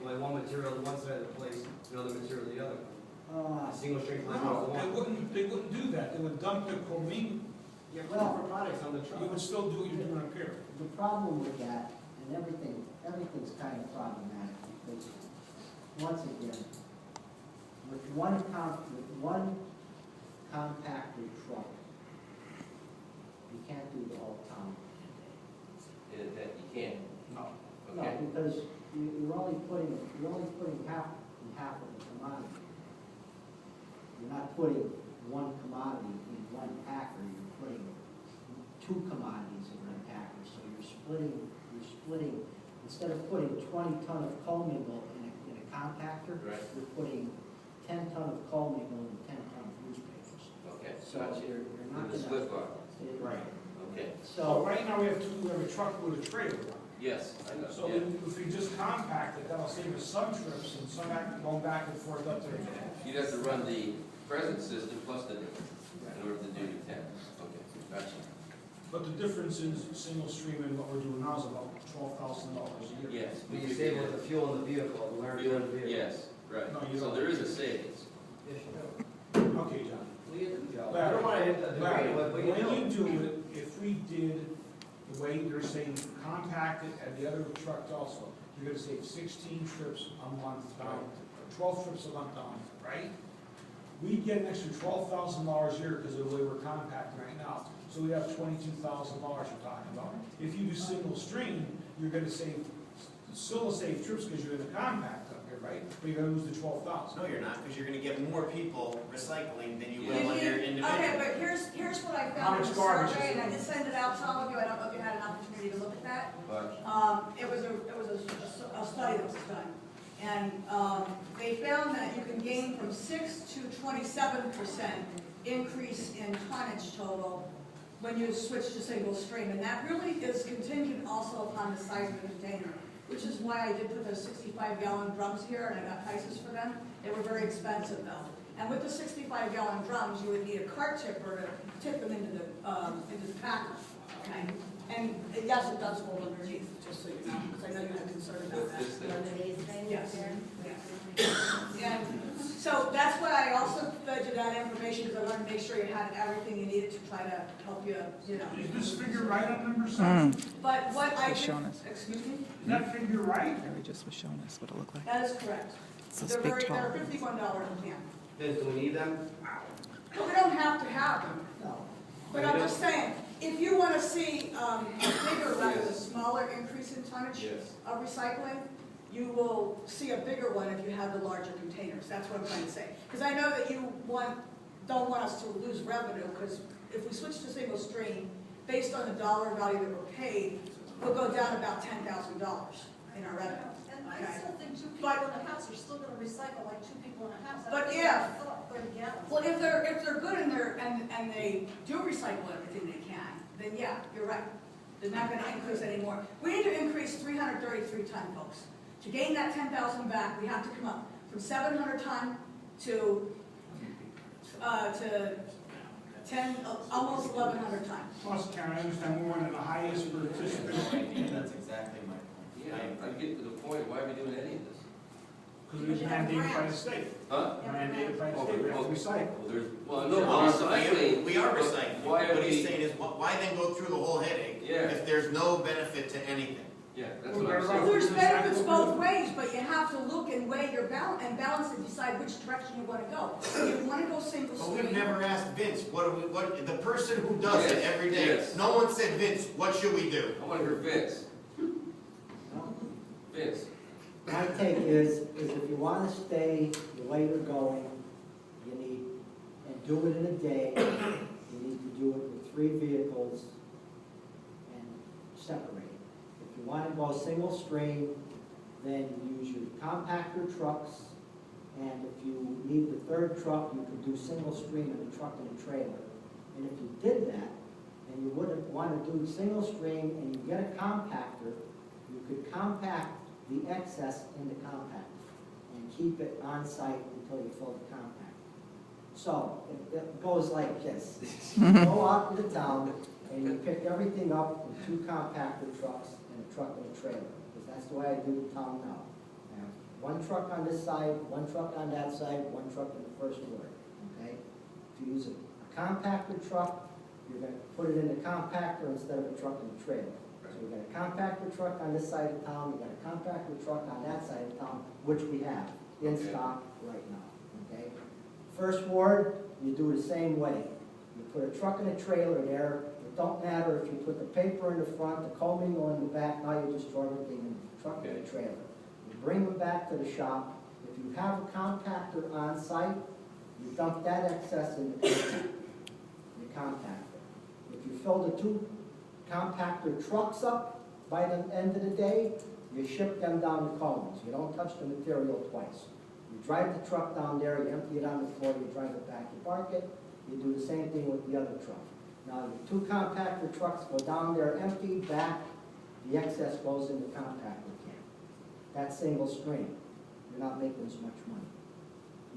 supply one material to one side of the place, another material to the other. Uh, A single string place No, goes to one. they wouldn't do that. They would dump the commingled. You have Well, different products on the truck. You would still do what you're doing up here. The problem with that, and everything's kind of problematic, because, once again, with one compacted truck, you can't do the whole town. That you can't, No. No, okay? because you're only putting half and half of the commodity. You're not putting one commodity in one packer, you're putting two commodities in one packer. So you're splitting, instead of putting 20 ton of commingle in a compactor, Right. you're putting 10 ton of commingle and 10 ton of newspapers. Okay, So gotcha. you're not With the gonna. split bar, okay. So So, right now we have a truck with a trailer. Yes, I know, So yeah. if we just compact it, that'll save us some trips and some going back and forth up there. You'd have to run the present system plus the difference in order to do the 10. Okay, gotcha. But the difference is single stream and what we're doing now is about $12,000 a year. Yes. But you save with the fuel in the vehicle, the wear and tear in the vehicle. Yes, right. No, you So don't. there is a savings. Yes, you do. Okay, John. Well, you do, Joe. I Larry, don't want to hit the Larry, debate, but you when do. you do it, if we did the way you're saying compact it and the other truck also, you're gonna save 16 trips a month down, or 12 trips a month down, right? We get an extra $12,000 a year because of the way we're compacting right now. So we have $22,000 you're talking about. If you do single stream, you're gonna still save trips because you're in the compact up here, right? But you're gonna lose the 12,000. No, you're not, because you're gonna get more people recycling than you Yeah. will on your individual. Okay, but here's what I How found in much the garbage survey, is and I it? did send it out to all of you, I don't know if you had an opportunity to look at that. But It was a study that was done, and they found that you can gain from 6 to 27% increase in tonnage total when you switch to single stream, and that really is contingent also upon the size of the container, which is why I did put those 65-gallon drums here, and I got prices for them. They were very expensive though. And with the 65-gallon drums, you would need a cart tipper to tip them into the packer, okay? And yes, it does hold underneath, just so you know, because I know you had concern about that. this thing, Yes. And so that's why I also fed you that information, because I wanted to make sure you had everything you needed to try to help you, you know. Is this figure right on number 7? But what I It's showing did, us. excuse me, Is that figure right? Larry just was showing us what it looked like. that is correct. It's this big They're tall. $51 a can. Vince, do we need them? But we don't have to have them. no, But I'm just saying, if you want to see a bigger rather than a smaller increase in tonnage Yes. of recycling, you will see a bigger one if you have the larger containers. That's what I'm trying to say. Because I know that you don't want us to lose revenue, because if we switch to single stream, based on the dollar value that we're paid, we'll go down about $10,000 in our revenue. And I Okay. still think two people in a house are still gonna recycle like two people in a house. I But don't think if- I thought 30 gallons. Well, if they're good and they do recycle everything they can, then yeah, you're right. They're not gonna increase anymore. We need to increase 333 ton, folks. To gain that 10,000 back, we have to come up from 700 ton to 10, almost 1,100 ton. Plus, Karen, I understand we're one of the highest participants, That's exactly my point. yeah, I get to the point, why are we doing any of this? because it was mandated by the state. Huh? Mandated by the state, we have to recycle. Well, there's, well, No, no, recycling. we are but recycling. Why are What he's we, saying is, why then go through the whole headache Yeah. if there's no benefit to anything? yeah, that's Well, what I'm they're saying. right. There's benefits both ways, but you have to look and weigh your balance and decide which direction you want to go. If you want to go single But we've stream, never asked Vince, the person who does it Yes, every day, yes. no one said, Vince, what should we do? I want to hear Vince. no. Vince. My take is if you want to stay the way you're going, you need, and do it in a day, you need to do it with 3 vehicles and separate it. If you want to go single stream, then use your compactor trucks, and if you need the 3rd truck, you could do single stream in a truck and a trailer. And if you did that, and you wouldn't want to do single stream and you get a compactor, you could compact the excess in the compactor and keep it on site until you fill the compactor. So it goes like this. You go out to the town and you pick everything up in 2 compactor trucks and a truck and a trailer, because that's the way I do the town now. I have one truck on this side, one truck on that side, one truck in the first ward, okay? If you use a compactor truck, you're gonna put it in the compactor instead of a truck and a trailer. So we got a compactor truck on this side of town, we got a compactor truck on that side of town, which we have in Okay. stock right now, okay? First ward, you do the same way. You put a truck and a trailer there, it don't matter if you put the paper in the front, the commingle in the back, now you just throw everything in the truck and the trailer. You bring them back to the shop, if you have a compactor on site, you dump that excess in the compactor. If you fill the two compactor trucks up by the end of the day, you ship them down to Coleman's. You don't touch the material twice. You drive the truck down there, you empty it on the floor, you drive it back, you park it, you do the same thing with the other truck. Now, the two compactor trucks go down there, empty, back, the excess goes in the compactor can. That's single stream. You're not making as much money.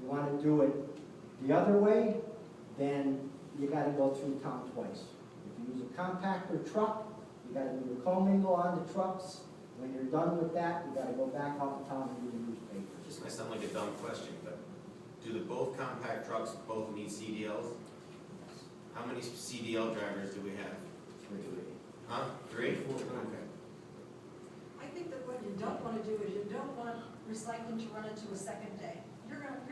You want to do it the other way, then you got to go through town twice. If you use a compactor truck, you got to do the commingle on the trucks. When you're done with that, you got to go back out to town and do the newspaper. This might sound like a dumb question, but do the both compact trucks both need CDLs? How many CDL drivers do we have? Huh? 3? Okay. I think that what you don't want to do is you don't want recycling to run into a second day. You're not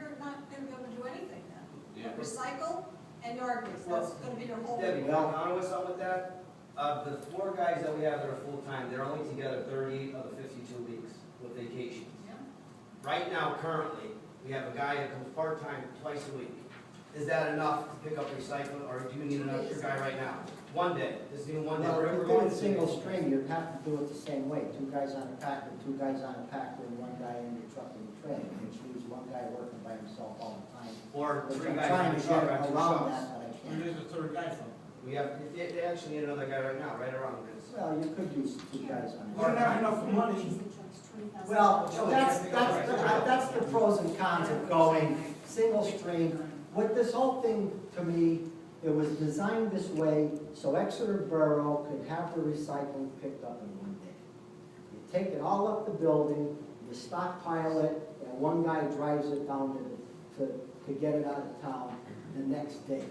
gonna be able to do anything then. Yeah. Recycle and yard waste, that's gonna be your whole. Debbie, can I comment with something with that? The 4 guys that we have that are full-time, they're only together 30 of the 52 weeks with vacations. Yeah. Right now, currently, we have a guy that comes part-time twice a week. Is that enough to pick up recycling, or do you need another guy right now? One day, this is even one day. Well, if We're you going do it to single stream, you'd have to do it the same way. 2 guys on a packer, 2 guys on a packer, and 1 guy in the truck and the trailer, which leaves 1 guy working by himself all the time. Or Which 3 I'm guys trying in to the get truck on 2 around trucks. that, but I Where can't. does the third guy from? We have, they actually need another guy right now, right around this. Well, you could use 2 guys on We it. don't have enough money. Well, that's the pros and cons of going single stream. What this whole thing, to me, it was designed this way so Exeter Borough could have the recycling picked up in one day. You take it all up the building, you stockpile it, and 1 guy drives it down to get it out of town the next day.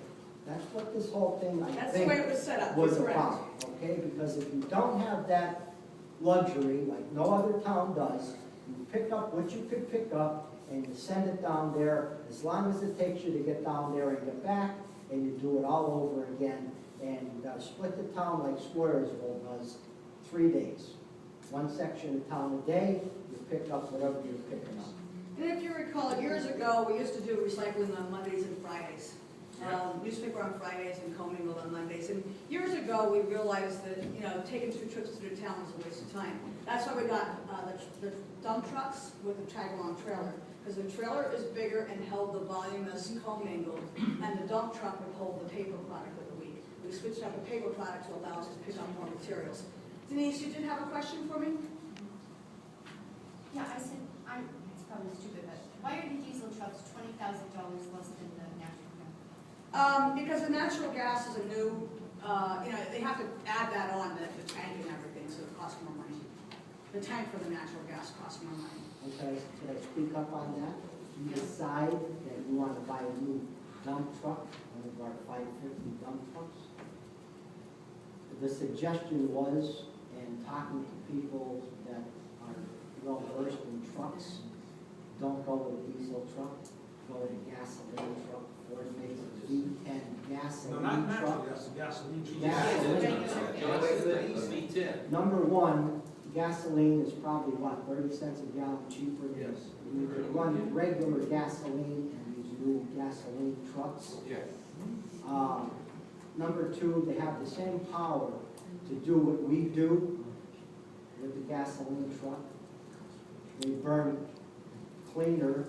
That's what this whole thing, I That's the way it think, was set up, was you're correct. about, okay? Because if you don't have that luxury, like no other town does, you pick up what you could pick up, and you send it down there, as long as it takes you to get down there and get back, and you do it all over again, and you gotta split the town like Squaresville does, 3 days. 1 section of town a day, you pick up whatever you're picking up. And if you recall, years ago, we used to do recycling on Mondays and Fridays. Newspaper on Fridays and commingle on Mondays. And years ago, we realized that, taking 2 trips to the town was a waste of time. That's why we got the dump trucks with the tag-along trailer. Because the trailer is bigger and held the volume as commingled, and the dump truck would hold the paper product of the week. We switched out the paper product to allow us to pick up more materials. Denise, you did have a question for me? Yeah, I said, it's probably stupid, but why are the diesel trucks $20,000 less than the natural gas? Because the natural gas is a new, they have to add that on, the tank and everything, so it costs more money. The tank for the natural gas costs more money. Okay, can I speak up on that? If you decide that you want to buy a new dump truck, one of our 550 dump trucks, the suggestion was, and talking to people that are well versed in trucks, don't go with a diesel truck, go with a gasoline truck. Ford makes a V10 No, not gasoline natural truck. gas, gasoline. Gasoline. Number 1, gasoline is probably, 30 cents a gallon cheaper? Yes. You could run regular gasoline and these new gasoline trucks. Yes. Number 2, they have the same power to do what we do with the gasoline truck. They burn cleaner,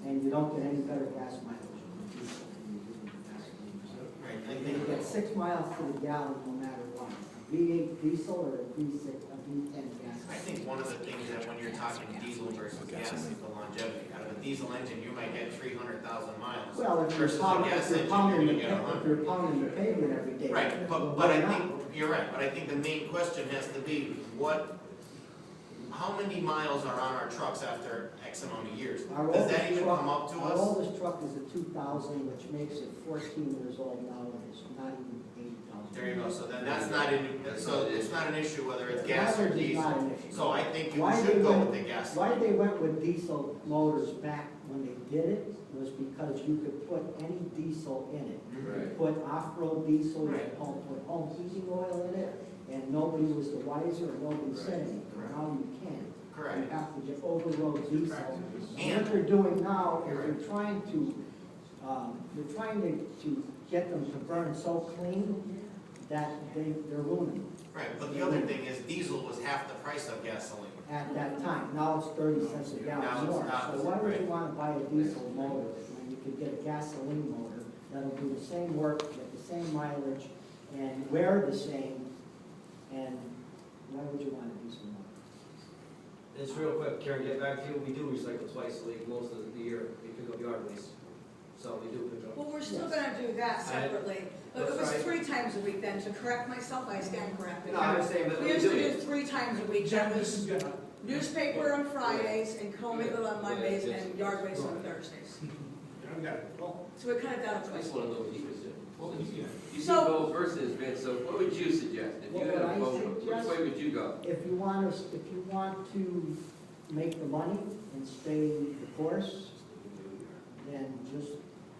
and you don't get any better gas mileage with diesel than you do with the gasoline truck. Right, I And think- you get 6 miles to the gallon no matter what. A V8 diesel or a V10 gas. I think one of the things that when you're talking diesel versus gas is the longevity. Out of a diesel engine, you might get 300,000 miles. Well, if you're Versus a pounding, gas if you're engine, pounding, you're the gonna get pa- if 100. you're pounding the pavement every day. Right, but I think, you're right, but I think the main question has to be, how many miles are on our trucks after X amount of years? Our Does that oldest even truck- come up to Our us? oldest truck is a 2000, which makes it 14 years old now, and it's not even 80,000. There you go, so then that's not so it's not an issue whether it's gas or Mileage is not diesel. an issue. So I think you Why should they go went- with the gas. Why they went with diesel motors back when they did it was because you could put any diesel in it. You Right. could put off-road diesel, you Right. could put home heating oil in it, and nobody was the wiser, and nobody said anything. Correct. Now you can't. Correct. You have to get over-road diesel. Correct. And what they're doing now is You're they're trying to get them to burn so clean that they're ruining them. Right, but the other thing is diesel was half the price of gasoline. At that time, now it's 30 cents a Now gallon it's more. not, So why would right. you want to buy a diesel motor when you could get a gasoline motor that'll do the same work, get the same mileage, and wear the same, and why would you want a diesel motor? Just real quick, Karen, get back to you, we do recycle twice a week, most of the year, we pick up yard waste, so we do pick up. Well, we're still gonna do that separately, but it was That's right. 3 times a week then, to correct myself, I stand corrected. No, I understand, but We we used to do do 3 times a week, Jen, that this was is gonna, newspaper on Fridays and co-mingle on Mondays and yard waste on Thursdays. we got it. Well, So we cut it down to I twice. just wanna know what he was doing. well, yeah. You see So- both versus, man, so what would you suggest? If you What had would a I vote, which suggest? way would you go? If you want to make the money and stay the course, then just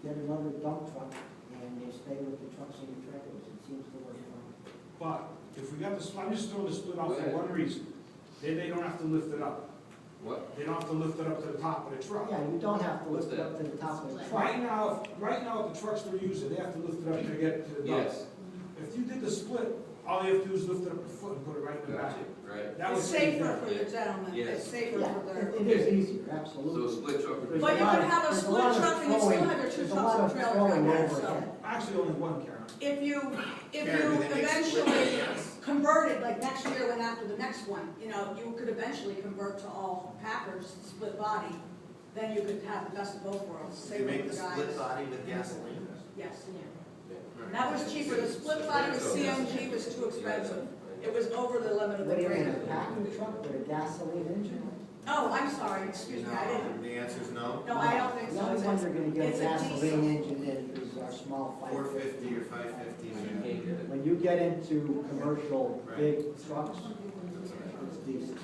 get another dump truck and you stay with the trucks and the trailers. It seems to work fine. But if we got the, I'm just throwing the split out Go for ahead. one reason. Then they don't have to lift it up. What? They don't have to lift it up to the top of the truck. Yeah, you don't have to lift it up to the top of the truck. Right now, the trucks they're using, they have to lift it up to get to the dump. Yes, If you did the split, all you have to do is lift it up a foot and put it right in the back. gotcha, right. That would It's save safer them. for the gentleman, Yes. it's safer Yeah, for their. it is easier, So a absolutely. split truck would be. There's But you lot could of- have a there's split lot of truck and you still throwing- have your 2 there's a trucks lot and of trailer throwing behind that, so. overhead. Actually, only one, Karen. If you Karen, do they make split eventually gas? converted, like next year went after the next one, you know, you could eventually convert to all Packers, split body, then you could have the best of both worlds. You Save make the the guys. split body with gasoline? Yes. Right. That was cheaper, the split body with CNG was too expensive. It was over the limit of the What do you mean, grant. a packing truck with a gasoline engine? Oh, I'm sorry, excuse me, I didn't, The answer is no? no, I don't think The so. only ones that are gonna get a It's a gasoline diesel. engine is our small 550. 450 or 550. You can't get it. When you get into commercial Right. big trucks, it's diesel.